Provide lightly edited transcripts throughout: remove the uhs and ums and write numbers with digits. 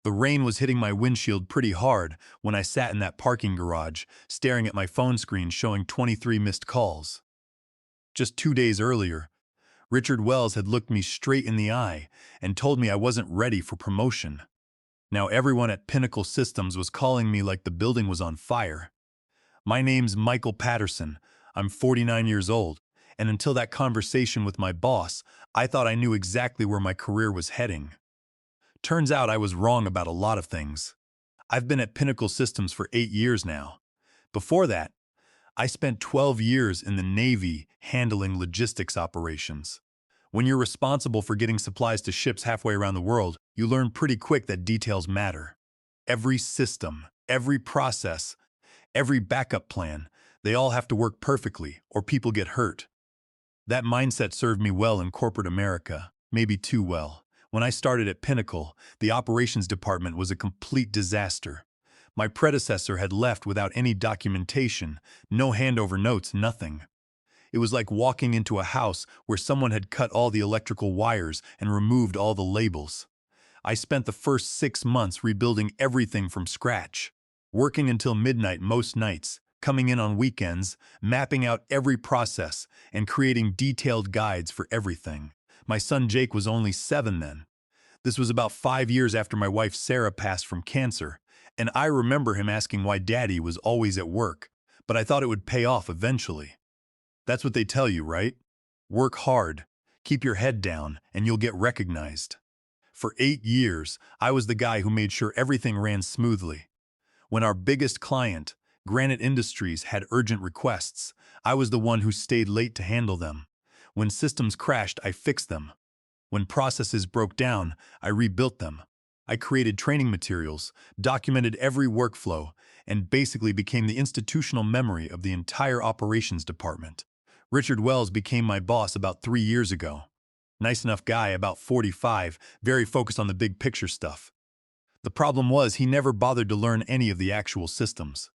The rain was hitting my windshield pretty hard when I sat in that parking garage, staring at my phone screen showing 23 missed calls. Just 2 days earlier, Richard Wells had looked me straight in the eye and told me I wasn't ready for promotion. Now everyone at Pinnacle Systems was calling me like the building was on fire. My name's Michael Patterson. I'm 49 years old, and until that conversation with my boss, I thought I knew exactly where my career was heading. Turns out I was wrong about a lot of things. I've been at Pinnacle Systems for 8 years now. Before that, I spent 12 years in the Navy handling logistics operations. When you're responsible for getting supplies to ships halfway around the world, you learn pretty quick that details matter. Every system, every process, every backup plan, they all have to work perfectly or people get hurt. That mindset served me well in corporate America, maybe too well. When I started at Pinnacle, the operations department was a complete disaster. My predecessor had left without any documentation, no handover notes, nothing. It was like walking into a house where someone had cut all the electrical wires and removed all the labels. I spent the first 6 months rebuilding everything from scratch, working until midnight most nights, coming in on weekends, mapping out every process, and creating detailed guides for everything. My son Jake was only 7 then. This was about 5 years after my wife Sarah passed from cancer, and I remember him asking why Daddy was always at work, but I thought it would pay off eventually. That's what they tell you, right? Work hard, keep your head down, and you'll get recognized. For 8 years, I was the guy who made sure everything ran smoothly. When our biggest client, Granite Industries, had urgent requests, I was the one who stayed late to handle them. When systems crashed, I fixed them. When processes broke down, I rebuilt them. I created training materials, documented every workflow, and basically became the institutional memory of the entire operations department. Richard Wells became my boss about 3 years ago. Nice enough guy, about 45, very focused on the big picture stuff. The problem was he never bothered to learn any of the actual systems.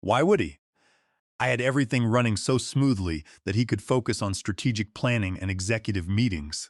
Why would he? I had everything running so smoothly that he could focus on strategic planning and executive meetings.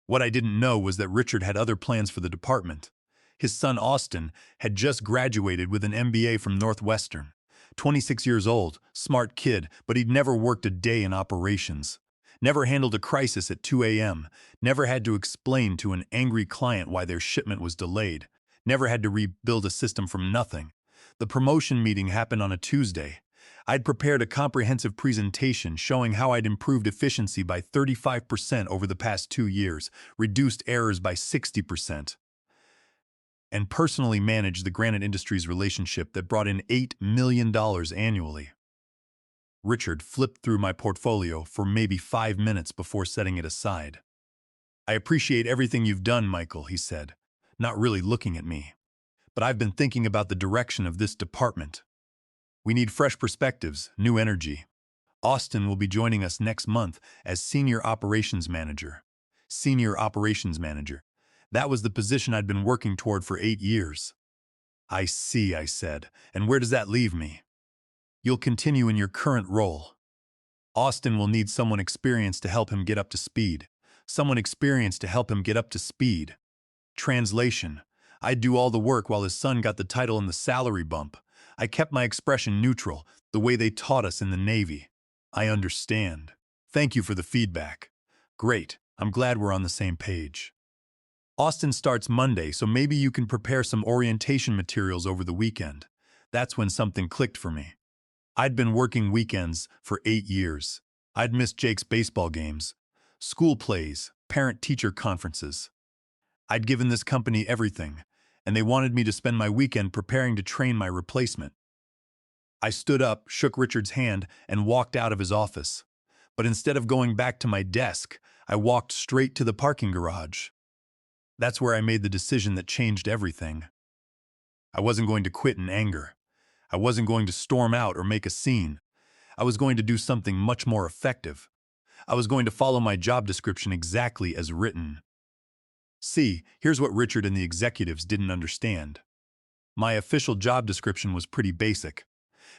What I didn't know was that Richard had other plans for the department. His son Austin had just graduated with an MBA from Northwestern. 26 years old, smart kid, but he'd never worked a day in operations. Never handled a crisis at 2 a.m., never had to explain to an angry client why their shipment was delayed, never had to rebuild a system from nothing. The promotion meeting happened on a Tuesday. I'd prepared a comprehensive presentation showing how I'd improved efficiency by 35% over the past 2 years, reduced errors by 60%, and personally managed the Granite Industries relationship that brought in $8 million annually. Richard flipped through my portfolio for maybe 5 minutes before setting it aside. "I appreciate everything you've done, Michael," he said, not really looking at me. "But I've been thinking about the direction of this department. We need fresh perspectives, new energy. Austin will be joining us next month as Senior Operations Manager." Senior Operations Manager. That was the position I'd been working toward for 8 years. "I see," I said. "And where does that leave me?" "You'll continue in your current role. Austin will need someone experienced to help him get up to speed. Someone experienced to help him get up to speed." Translation: I'd do all the work while his son got the title and the salary bump. I kept my expression neutral, the way they taught us in the Navy. "I understand. Thank you for the feedback." "Great. I'm glad we're on the same page. Austin starts Monday, so maybe you can prepare some orientation materials over the weekend." That's when something clicked for me. I'd been working weekends for 8 years. I'd missed Jake's baseball games, school plays, parent-teacher conferences. I'd given this company everything, and they wanted me to spend my weekend preparing to train my replacement. I stood up, shook Richard's hand, and walked out of his office. But instead of going back to my desk, I walked straight to the parking garage. That's where I made the decision that changed everything. I wasn't going to quit in anger. I wasn't going to storm out or make a scene. I was going to do something much more effective. I was going to follow my job description exactly as written. See, here's what Richard and the executives didn't understand. My official job description was pretty basic.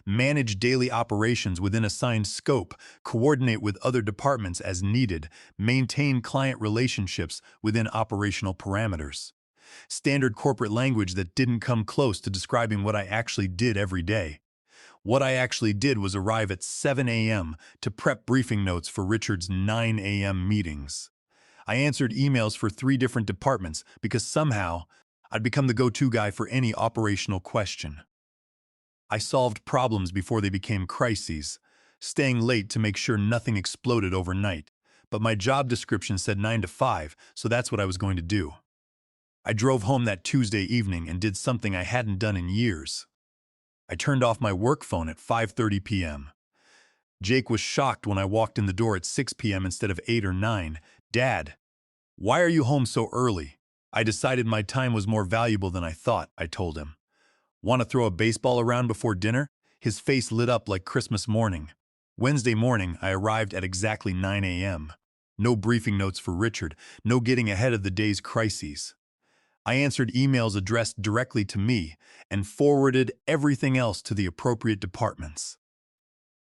Manage daily operations within assigned scope, coordinate with other departments as needed, maintain client relationships within operational parameters. Standard corporate language that didn't come close to describing what I actually did every day. What I actually did was arrive at 7 a.m. to prep briefing notes for Richard's 9 a.m. meetings. I answered emails for 3 different departments because somehow I'd become the go-to guy for any operational question. I solved problems before they became crises, staying late to make sure nothing exploded overnight. But my job description said 9 to 5, so that's what I was going to do. I drove home that Tuesday evening and did something I hadn't done in years. I turned off my work phone at 5:30 p.m. Jake was shocked when I walked in the door at 6 p.m. instead of 8 or 9. "Dad, why are you home so early?" "I decided my time was more valuable than I thought," I told him. "Want to throw a baseball around before dinner?" His face lit up like Christmas morning. Wednesday morning, I arrived at exactly 9 a.m. No briefing notes for Richard, no getting ahead of the day's crises. I answered emails addressed directly to me and forwarded everything else to the appropriate departments.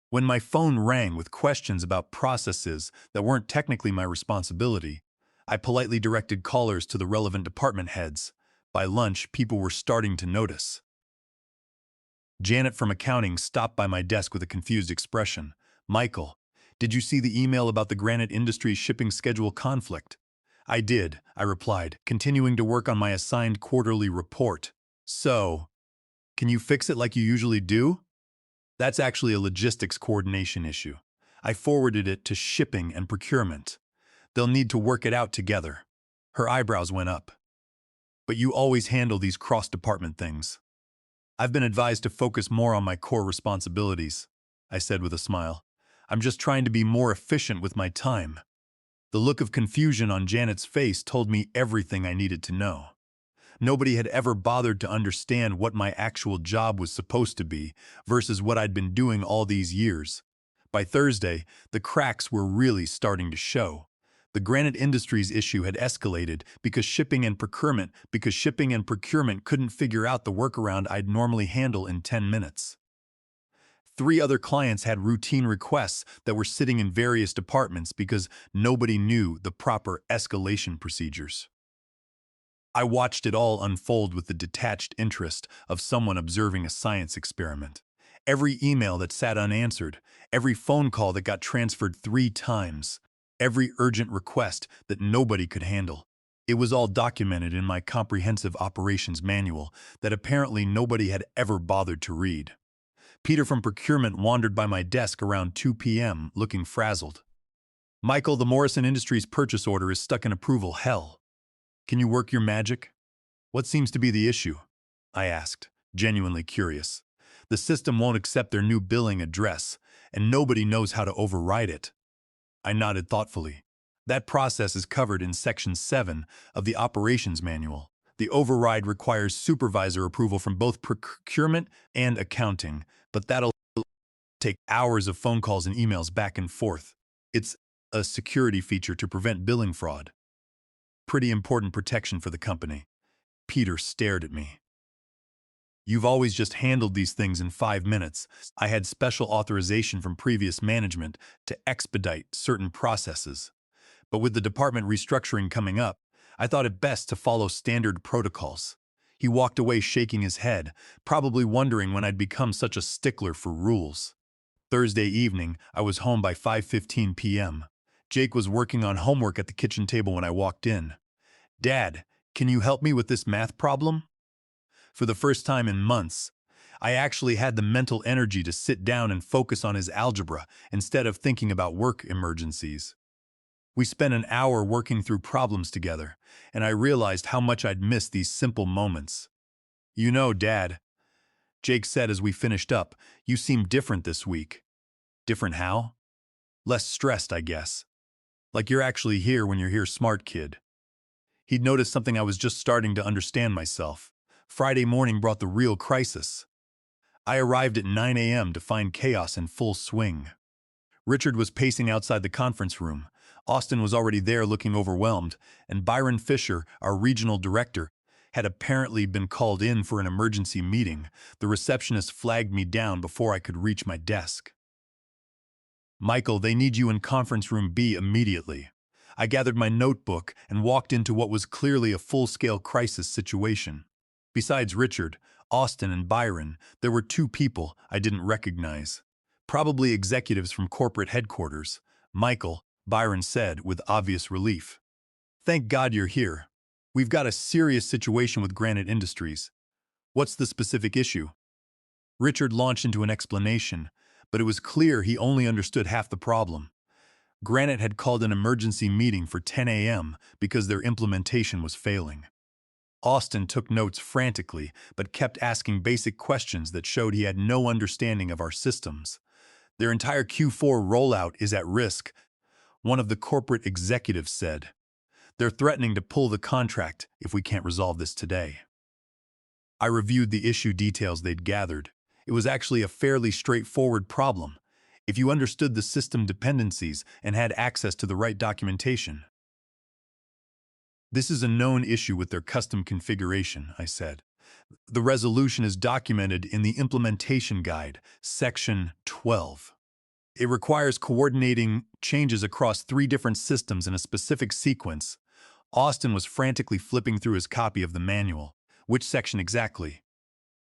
When my phone rang with questions about processes that weren't technically my responsibility, I politely directed callers to the relevant department heads. By lunch, people were starting to notice. Janet from accounting stopped by my desk with a confused expression. "Michael, did you see the email about the Granite Industries shipping schedule conflict?" "I did," I replied, continuing to work on my assigned quarterly report. "So, can you fix it like you usually do?" "That's actually a logistics coordination issue. I forwarded it to shipping and procurement. They'll need to work it out together." Her eyebrows went up. "But you always handle these cross-department things." "I've been advised to focus more on my core responsibilities," I said with a smile. "I'm just trying to be more efficient with my time." The look of confusion on Janet's face told me everything I needed to know. Nobody had ever bothered to understand what my actual job was supposed to be versus what I'd been doing all these years. By Thursday, the cracks were really starting to show. The Granite Industries issue had escalated because shipping and procurement couldn't figure out the workaround I'd normally handle in 10 minutes. 3 other clients had routine requests that were sitting in various departments because nobody knew the proper escalation procedures. I watched it all unfold with the detached interest of someone observing a science experiment. Every email that sat unanswered, every phone call that got transferred 3 times, every urgent request that nobody could handle. It was all documented in my comprehensive operations manual that apparently nobody had ever bothered to read. Peter from procurement wandered by my desk around 2 p.m. looking frazzled. "Michael, the Morrison Industries purchase order is stuck in approval hell. Can you work your magic?" "What seems to be the issue?" I asked, genuinely curious. "The system won't accept their new billing address, and nobody knows how to override it." I nodded thoughtfully. "That process is covered in Section 7 of the Operations Manual. The override requires supervisor approval from both procurement and accounting, but that'll take hours of phone calls and emails back and forth. It's a security feature to prevent billing fraud. Pretty important protection for the company." Peter stared at me. "You've always just handled these things in 5 minutes. I had special authorization from previous management to expedite certain processes. But with the department restructuring coming up, I thought it best to follow standard protocols." He walked away shaking his head, probably wondering when I'd become such a stickler for rules. Thursday evening, I was home by 5:15 p.m. Jake was working on homework at the kitchen table when I walked in. "Dad, can you help me with this math problem?" For the first time in months, I actually had the mental energy to sit down and focus on his algebra instead of thinking about work emergencies. We spent an hour working through problems together, and I realized how much I'd missed these simple moments. "You know, Dad," Jake said as we finished up, "you seem different this week." "Different how?" "Less stressed, I guess. Like you're actually here when you're here, smart kid." He'd noticed something I was just starting to understand myself. Friday morning brought the real crisis. I arrived at 9 a.m. to find chaos in full swing. Richard was pacing outside the conference room. Austin was already there looking overwhelmed, and Byron Fisher, our regional director, had apparently been called in for an emergency meeting. The receptionist flagged me down before I could reach my desk. "Michael, they need you in conference room B immediately." I gathered my notebook and walked into what was clearly a full-scale crisis situation. Besides Richard, Austin, and Byron, there were two people I didn't recognize. Probably executives from corporate headquarters. Michael, Byron said with obvious relief. Thank God you're here. We've got a serious situation with Granite Industries. What's the specific issue? Richard launched into an explanation, but it was clear he only understood half the problem. Granite had called an emergency meeting for 10 a.m. because their implementation was failing. Austin took notes frantically, but kept asking basic questions that showed he had no understanding of our systems. Their entire Q4 rollout is at risk, one of the corporate executives said. They're threatening to pull the contract if we can't resolve this today. I reviewed the issue details they'd gathered. It was actually a fairly straightforward problem, if you understood the system dependencies and had access to the right documentation. This is a known issue with their custom configuration, I said. The resolution is documented in the Implementation Guide, Section 12. It requires coordinating changes across 3 different systems in a specific sequence. Austin was frantically flipping through his copy of the manual. Which section exactly?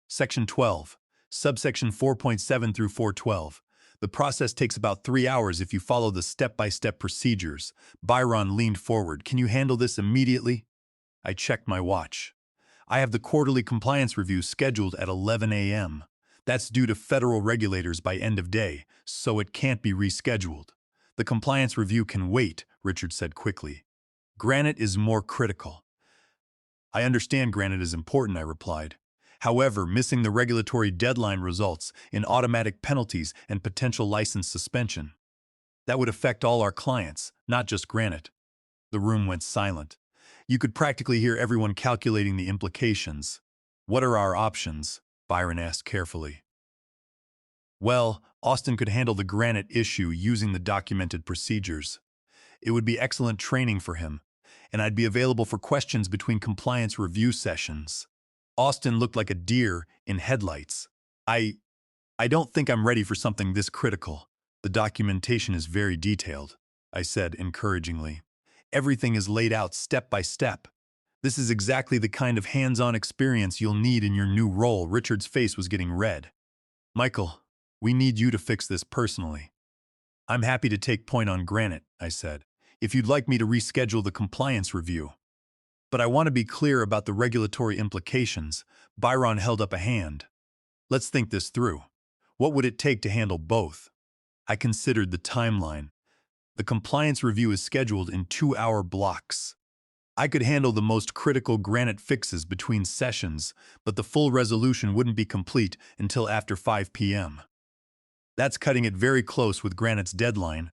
Section 12, subsection 4.7 through 412. The process takes about 3 hours if you follow the step-by-step procedures. Byron leaned forward. Can you handle this immediately? I checked my watch. I have the quarterly compliance review scheduled at 11 a.m. That's due to federal regulators by end of day, so it can't be rescheduled. The compliance review can wait, Richard said quickly. Granite is more critical. I understand Granite is important, I replied. However, missing the regulatory deadline results in automatic penalties and potential license suspension. That would affect all our clients, not just Granite. The room went silent. You could practically hear everyone calculating the implications. What are our options? Byron asked carefully. Well, Austin could handle the Granite issue using the documented procedures. It would be excellent training for him, and I'd be available for questions between compliance review sessions. Austin looked like a deer in headlights. I don't think I'm ready for something this critical. The documentation is very detailed, I said encouragingly. Everything is laid out step by step. This is exactly the kind of hands-on experience you'll need in your new role. Richard's face was getting red. Michael, we need you to fix this personally. I'm happy to take point on Granite, I said, if you'd like me to reschedule the compliance review. But I want to be clear about the regulatory implications. Byron held up a hand. Let's think this through. What would it take to handle both? I considered the timeline. The compliance review is scheduled in 2-hour blocks. I could handle the most critical Granite fixes between sessions, but the full resolution wouldn't be complete until after 5 p.m. That's cutting it very close with Granite's deadline.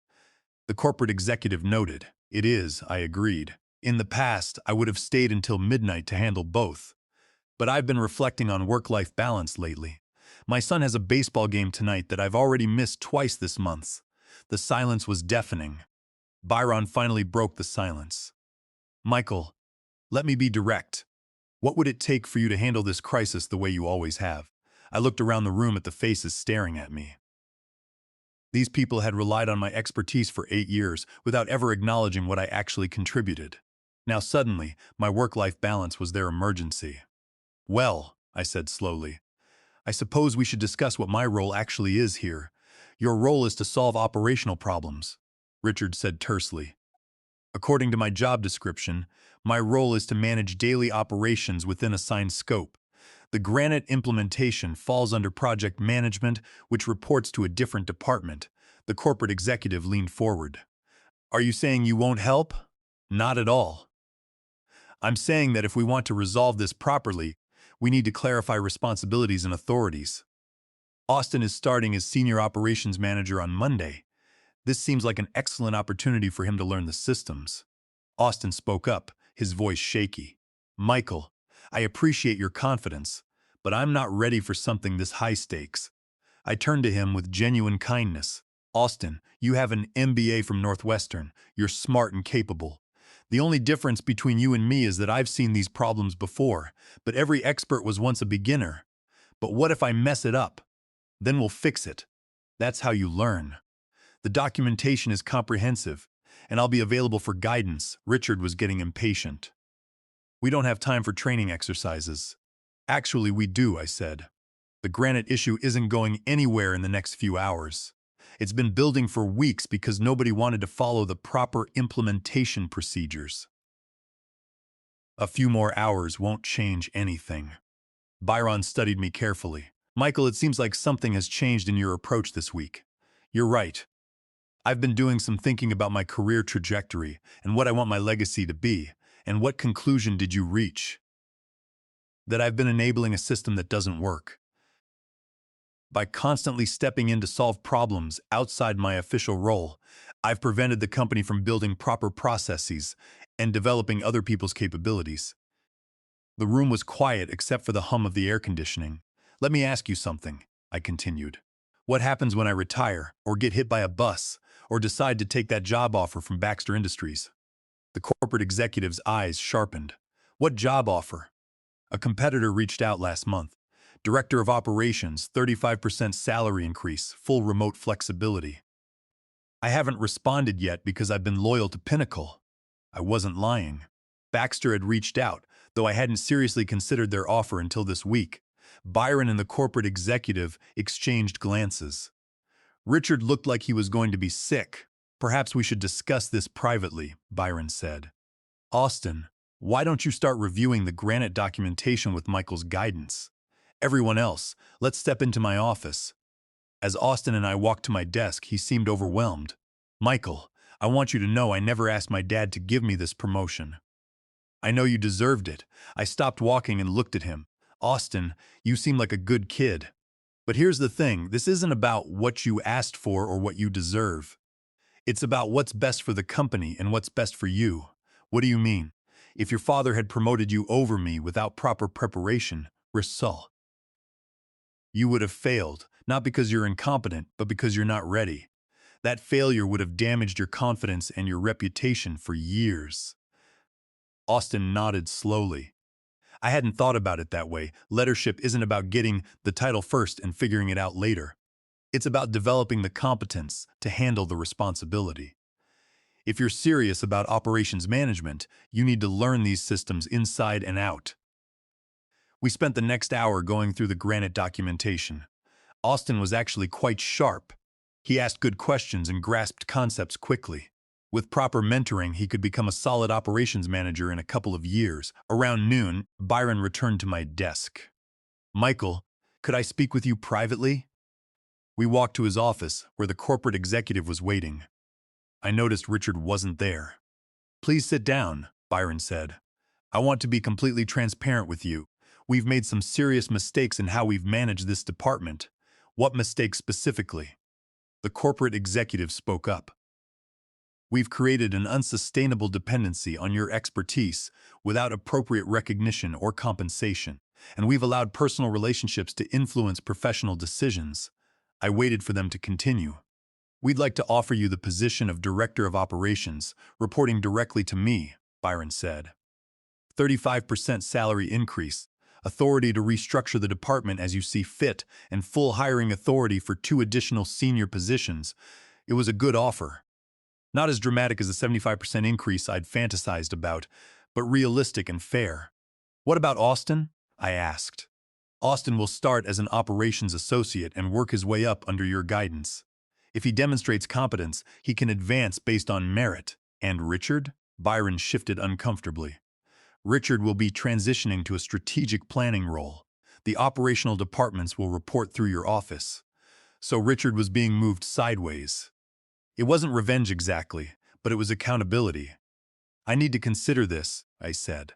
The corporate executive noted. It is, I agreed. In the past, I would have stayed until midnight to handle both. But I've been reflecting on work-life balance lately. My son has a baseball game tonight that I've already missed twice this month. The silence was deafening. Byron finally broke the silence. Michael, let me be direct. What would it take for you to handle this crisis the way you always have? I looked around the room at the faces staring at me. These people had relied on my expertise for 8 years without ever acknowledging what I actually contributed. Now suddenly, my work-life balance was their emergency. Well, I said slowly, I suppose we should discuss what my role actually is here. Your role is to solve operational problems, Richard said tersely. According to my job description, my role is to manage daily operations within assigned scope. The Granite implementation falls under project management, which reports to a different department. The corporate executive leaned forward. Are you saying you won't help? Not at all. I'm saying that if we want to resolve this properly, we need to clarify responsibilities and authorities. Austin is starting as Senior Operations Manager on Monday. This seems like an excellent opportunity for him to learn the systems. Austin spoke up, his voice shaky. Michael, I appreciate your confidence, but I'm not ready for something this high stakes. I turned to him with genuine kindness. Austin, you have an MBA from Northwestern. You're smart and capable. The only difference between you and me is that I've seen these problems before, but every expert was once a beginner. But what if I mess it up? Then we'll fix it. That's how you learn. The documentation is comprehensive. and I'll be available for guidance. Richard was getting impatient. We don't have time for training exercises. Actually, we do, I said. The granite issue isn't going anywhere in the next few hours. It's been building for weeks because nobody wanted to follow the proper implementation procedures. A few more hours won't change anything. Byron studied me carefully. Michael, it seems like something has changed in your approach this week. You're right. I've been doing some thinking about my career trajectory and what I want my legacy to be. And what conclusion did you reach? That I've been enabling a system that doesn't work. By constantly stepping in to solve problems outside my official role, I've prevented the company from building proper processes and developing other people's capabilities. The room was quiet except for the hum of the air conditioning. Let me ask you something, I continued. What happens when I retire, or get hit by a bus, or decide to take that job offer from Baxter Industries? The corporate executive's eyes sharpened. What job offer? A competitor reached out last month. Director of Operations, 35% salary increase, full remote flexibility. I haven't responded yet because I've been loyal to Pinnacle. I wasn't lying. Baxter had reached out, though I hadn't seriously considered their offer until this week. Byron and the corporate executive exchanged glances. Richard looked like he was going to be sick. Perhaps we should discuss this privately, Byron said. Austin, why don't you start reviewing the granite documentation with Michael's guidance? Everyone else, let's step into my office. As Austin and I walked to my desk, he seemed overwhelmed. Michael, I want you to know I never asked my dad to give me this promotion. I know you deserved it. I stopped walking and looked at him. Austin, you seem like a good kid. But here's the thing, this isn't about what you asked for or what you deserve. It's about what's best for the company and what's best for you. What do you mean? If your father had promoted you over me without proper preparation, Rasul, you would have failed, not because you're incompetent, but because you're not ready. That failure would have damaged your confidence and your reputation for years. Austin nodded slowly. I hadn't thought about it that way. Leadership isn't about getting the title first and figuring it out later. It's about developing the competence to handle the responsibility. If you're serious about operations management, you need to learn these systems inside and out. We spent the next hour going through the granite documentation. Austin was actually quite sharp. He asked good questions and grasped concepts quickly. With proper mentoring, he could become a solid operations manager in a couple of years. Around noon, Byron returned to my desk. Michael, could I speak with you privately? We walked to his office, where the corporate executive was waiting. I noticed Richard wasn't there. Please sit down, Byron said. I want to be completely transparent with you. We've made some serious mistakes in how we've managed this department. What mistakes specifically? The corporate executive spoke up. We've created an unsustainable dependency on your expertise without appropriate recognition or compensation, and we've allowed personal relationships to influence professional decisions. I waited for them to continue. We'd like to offer you the position of Director of Operations, reporting directly to me, Byron said. 35% salary increase, authority to restructure the department as you see fit, and full hiring authority for 2 additional senior positions. It was a good offer. Not as dramatic as the 75% increase I'd fantasized about, but realistic and fair. What about Austin? I asked. Austin will start as an operations associate and work his way up under your guidance. If he demonstrates competence, he can advance based on merit. And Richard? Byron shifted uncomfortably. Richard will be transitioning to a strategic planning role. The operational departments will report through your office. So Richard was being moved sideways. It wasn't revenge exactly, but it was accountability. I need to consider this, I said.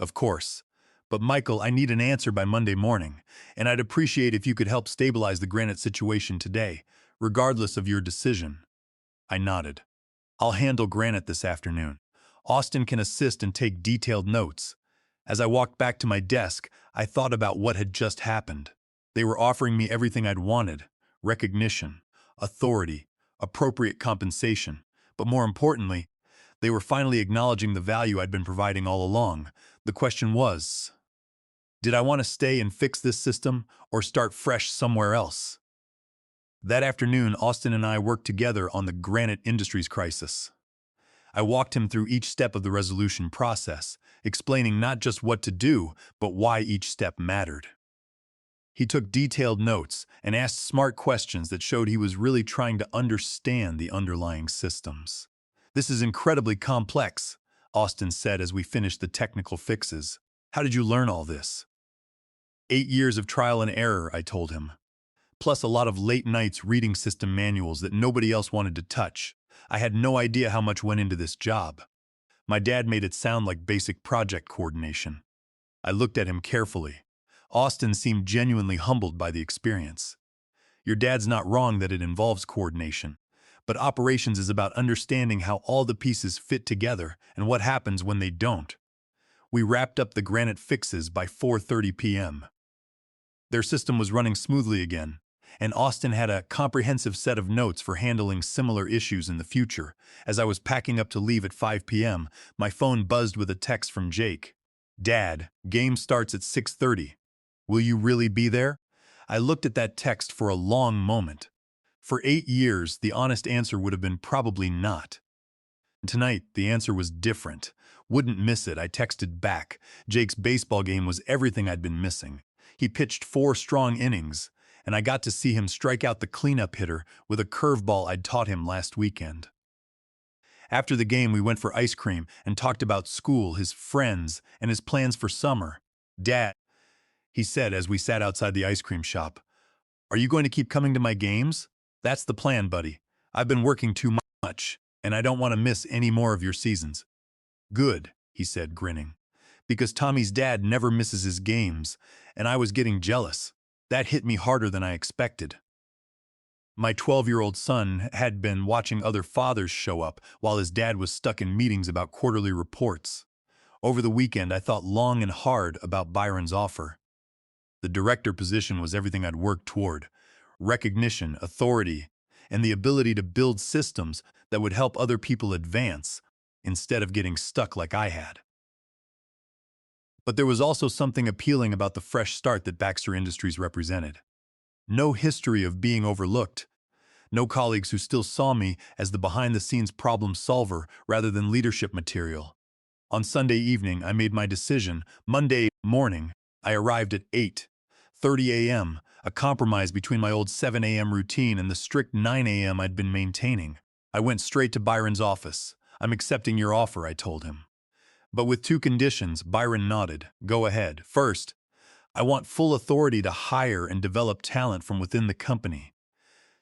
Of course. But Michael, I need an answer by Monday morning, and I'd appreciate if you could help stabilize the granite situation today, regardless of your decision. I nodded. I'll handle granite this afternoon. Austin can assist and take detailed notes. As I walked back to my desk, I thought about what had just happened. They were offering me everything I'd wanted: recognition, authority, appropriate compensation. But more importantly, they were finally acknowledging the value I'd been providing all along. The question was, did I want to stay and fix this system or start fresh somewhere else? That afternoon, Austin and I worked together on the Granite Industries crisis. I walked him through each step of the resolution process, explaining not just what to do, but why each step mattered. He took detailed notes and asked smart questions that showed he was really trying to understand the underlying systems. "This is incredibly complex," Austin said as we finished the technical fixes. "How did you learn all this?" 8 years of trial and error, I told him. Plus a lot of late nights reading system manuals that nobody else wanted to touch. I had no idea how much went into this job. My dad made it sound like basic project coordination. I looked at him carefully. Austin seemed genuinely humbled by the experience. "Your dad's not wrong that it involves coordination, but operations is about understanding how all the pieces fit together and what happens when they don't." We wrapped up the granite fixes by 4:30 p.m. Their system was running smoothly again, and Austin had a comprehensive set of notes for handling similar issues in the future. As I was packing up to leave at 5 p.m., my phone buzzed with a text from Jake. "Dad, game starts at 6:30. Will you really be there?" I looked at that text for a long moment. For 8 years, the honest answer would have been probably not. Tonight, the answer was different. "Wouldn't miss it," I texted back. Jake's baseball game was everything I'd been missing. He pitched 4 strong innings, and I got to see him strike out the cleanup hitter with a curveball I'd taught him last weekend. After the game, we went for ice cream and talked about school, his friends, and his plans for summer. "Dad," he said as we sat outside the ice cream shop, "are you going to keep coming to my games?" "That's the plan, buddy. I've been working too much, and I don't want to miss any more of your seasons." "Good," he said, grinning, because Tommy's dad never misses his games, and I was getting jealous. That hit me harder than I expected. My 12-year-old son had been watching other fathers show up while his dad was stuck in meetings about quarterly reports. Over the weekend, I thought long and hard about Byron's offer. The director position was everything I'd worked toward: recognition, authority, and the ability to build systems that would help other people advance instead of getting stuck like I had. But there was also something appealing about the fresh start that Baxter Industries represented. No history of being overlooked. No colleagues who still saw me as the behind-the-scenes problem solver rather than leadership material. On Sunday evening, I made my decision. Monday morning, I arrived at 8:30 a.m., a compromise between my old 7 a.m. routine and the strict 9 a.m. I'd been maintaining. I went straight to Byron's office. "I'm accepting your offer," I told him. "But with 2 conditions." Byron nodded. "Go ahead. First, I want full authority to hire and develop talent from within the company.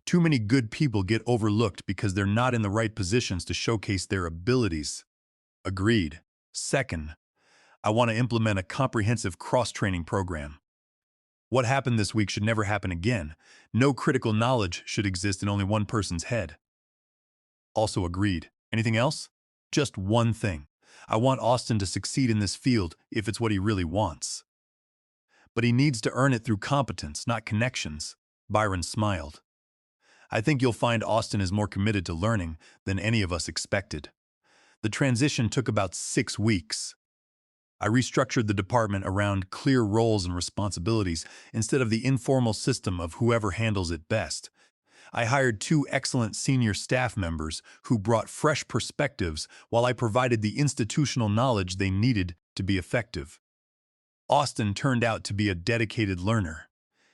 Too many good people get overlooked because they're not in the right positions to showcase their abilities." Agreed. Second, I want to implement a comprehensive cross-training program. What happened this week should never happen again. No critical knowledge should exist in only one person's head. Also agreed. Anything else? Just one thing. I want Austin to succeed in this field if it's what he really wants. But he needs to earn it through competence, not connections. Byron smiled. "I think you'll find Austin is more committed to learning than any of us expected." The transition took about 6 weeks. I restructured the department around clear roles and responsibilities instead of the informal system of whoever handles it best. I hired 2 excellent senior staff members who brought fresh perspectives while I provided the institutional knowledge they needed to be effective. Austin turned out to be a dedicated learner.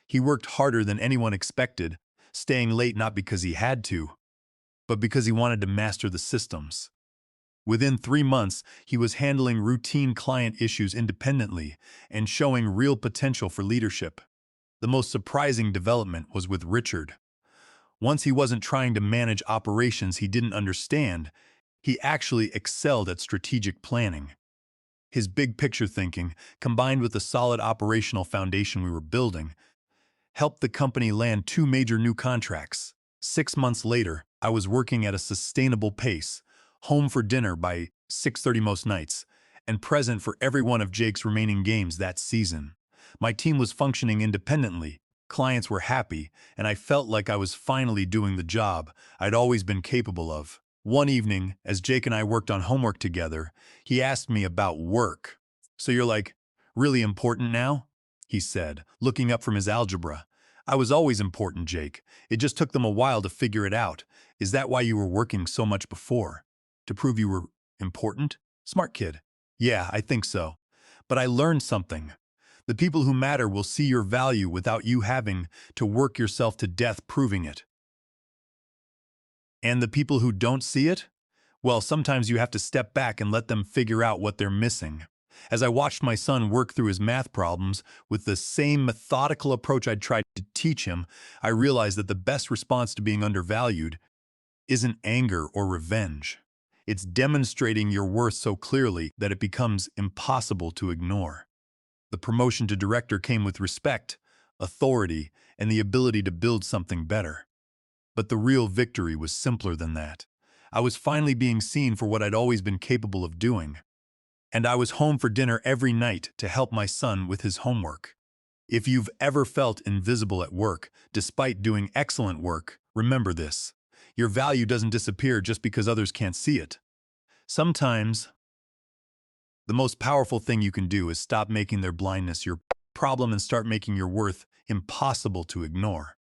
He worked harder than anyone expected, staying late not because he had to, but because he wanted to master the systems. Within 3 months, he was handling routine client issues independently and showing real potential for leadership. The most surprising development was with Richard. Once he wasn't trying to manage operations he didn't understand, he actually excelled at strategic planning. His big-picture thinking, combined with the solid operational foundation we were building, helped the company land 2 major new contracts. 6 months later, I was working at a sustainable pace, home for dinner by 6:30 most nights, and present for every one of Jake's remaining games that season. My team was functioning independently, clients were happy, and I felt like I was finally doing the job I'd always been capable of. One evening, as Jake and I worked on homework together, he asked me about work. "So you're like, really important now?" he said, looking up from his algebra. "I was always important, Jake. It just took them a while to figure it out. Is that why you were working so much before?" To prove you were important? Smart kid. Yeah, I think so. But I learned something. The people who matter will see your value without you having to work yourself to death proving it. And the people who don't see it? Well, sometimes you have to step back and let them figure out what they're missing. As I watched my son work through his math problems with the same methodical approach I'd tried to teach him, I realized that the best response to being undervalued isn't anger or revenge. It's demonstrating your worth so clearly that it becomes impossible to ignore. The promotion to director came with respect, authority, and the ability to build something better. But the real victory was simpler than that. I was finally being seen for what I'd always been capable of doing. And I was home for dinner every night to help my son with his homework. If you've ever felt invisible at work, despite doing excellent work, remember this. Your value doesn't disappear just because others can't see it. Sometimes, the most powerful thing you can do is stop making their blindness your problem and start making your worth impossible to ignore.